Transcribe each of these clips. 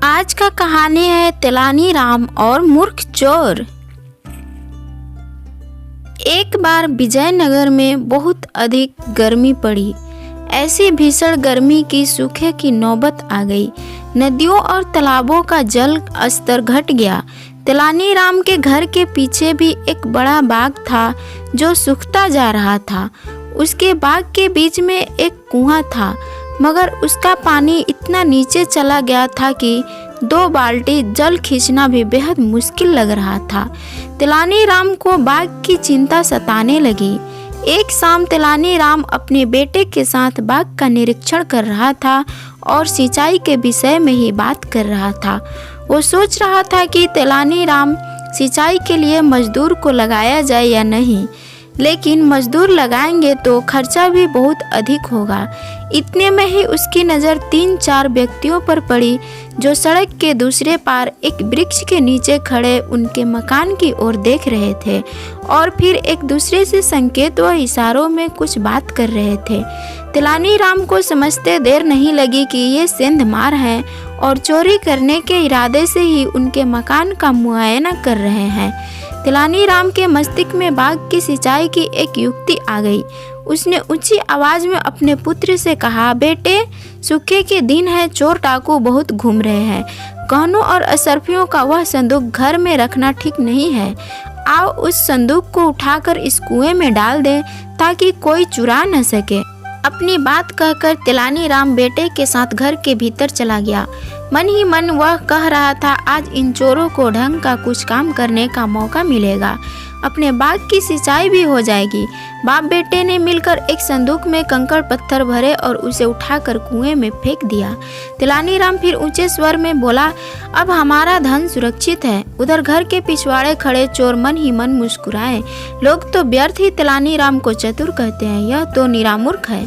आज का कहानी है तेलानी राम और मूर्ख चोर। एक बार विजयनगर में बहुत अधिक गर्मी पड़ी। ऐसी भीषण गर्मी की सूखे की नौबत आ गई। नदियों और तालाबों का जल स्तर घट गया। तेलानी राम के घर के पीछे भी एक बड़ा बाग था जो सूखता जा रहा था। उसके बाग के बीच में एक कुआं था, मगर उसका पानी इतना नीचे चला गया था कि 2 बाल्टी जल खींचना भी बेहद मुश्किल लग रहा था। तेलानी राम को बाग की चिंता सताने लगी। एक शाम तेलानी राम अपने बेटे के साथ बाग का निरीक्षण कर रहा था और सिंचाई के विषय में ही बात कर रहा था। वो सोच रहा था कि तेलानी राम सिंचाई के लिए मजदूर को लगाया जाए या नहीं, लेकिन मजदूर लगाएंगे तो खर्चा भी बहुत अधिक होगा। इतने में ही उसकी नज़र 3-4 व्यक्तियों पर पड़ी जो सड़क के दूसरे पार एक वृक्ष के नीचे खड़े उनके मकान की ओर देख रहे थे और फिर एक दूसरे से संकेत व इशारों में कुछ बात कर रहे थे। तेलानी राम को समझते देर नहीं लगी कि ये सेंधमार हैं और चोरी करने के इरादे से ही उनके मकान का मुआयना कर रहे हैं। तेलानी राम के मस्तिष्क में बाग की सिंचाई की एक युक्ति आ गई। उसने ऊंची आवाज में अपने पुत्र से कहा, बेटे, सूखे के दिन है, चोर डाकू बहुत घूम रहे हैं। गहनों और असरफियों का वह संदूक घर में रखना ठीक नहीं है। आओ उस संदूक को उठाकर इस कुएं में डाल दें ताकि कोई चुरा न सके। अपनी बात कहकर तेलानी राम बेटे के साथ घर के भीतर चला गया। मन ही मन वह कह रहा था, आज इन चोरों को ढंग का कुछ काम करने का मौका मिलेगा, अपने बाग की सिंचाई भी हो जाएगी। बाप बेटे ने मिलकर एक संदूक में कंकड़ पत्थर भरे और उसे उठाकर कुएं में फेंक दिया। तेलानी राम फिर ऊंचे स्वर में बोला, अब हमारा धन सुरक्षित है। उधर घर के पिछवाड़े खड़े चोर मन ही मन मुस्कुराए। लोग तो व्यर्थ ही तेलानी राम को चतुर कहते हैं, यह तो निरामूर्ख है,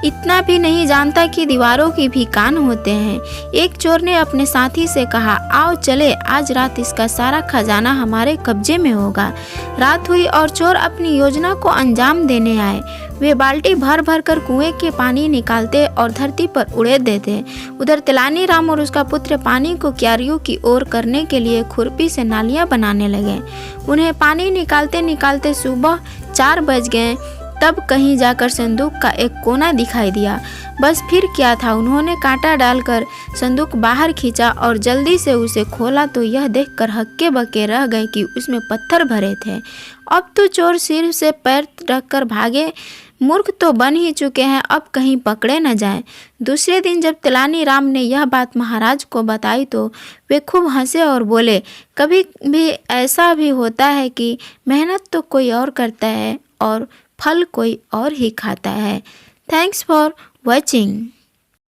इतना भी नहीं जानता कि दीवारों की भी कान होते हैं। एक चोर ने अपने साथी से कहा, आओ चले, आज रात इसका सारा खजाना हमारे कब्जे में होगा। रात हुई और चोर अपनी योजना को अंजाम देने आए। वे बाल्टी भर भर कर कुएं के पानी निकालते और धरती पर उड़ेल देते। उधर तेलानी राम और उसका पुत्र पानी को क्यारियों की ओर करने के लिए खुरपी से नालियां बनाने लगे। उन्हें पानी निकालते निकालते सुबह 4 बज गए। तब कहीं जाकर संदूक का एक कोना दिखाई दिया। बस फिर क्या था, उन्होंने कांटा डालकर संदूक बाहर खींचा और जल्दी से उसे खोला तो यह देखकर हक्के बक्के रह गए कि उसमें पत्थर भरे थे। अब तो चोर सिर से पैर रखकर भागे। मूर्ख तो बन ही चुके हैं, अब कहीं पकड़े न जाएं। दूसरे दिन जब तेलानी राम ने यह बात महाराज को बताई तो वे खूब हंसे और बोले, कभी भी ऐसा भी होता है कि मेहनत तो कोई और करता है और फल कोई और ही खाता है। Thanks for watching.